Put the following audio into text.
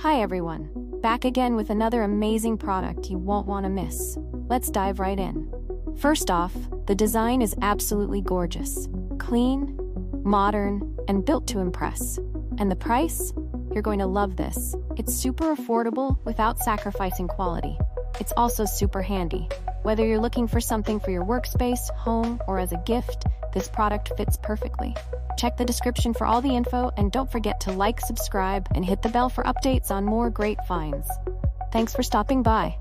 Hi everyone, back again with another amazing product you won't want to miss. Let's dive right in. First off, the design is absolutely gorgeous. Clean, modern, and built to impress. And the price? You're going to love this. It's super affordable without sacrificing quality. It's also super handy. Whether you're looking for something for your workspace, home, or as a gift, this product fits perfectly. Check the description for all the info, and don't forget to like, subscribe, and hit the bell for updates on more great finds. Thanks for stopping by.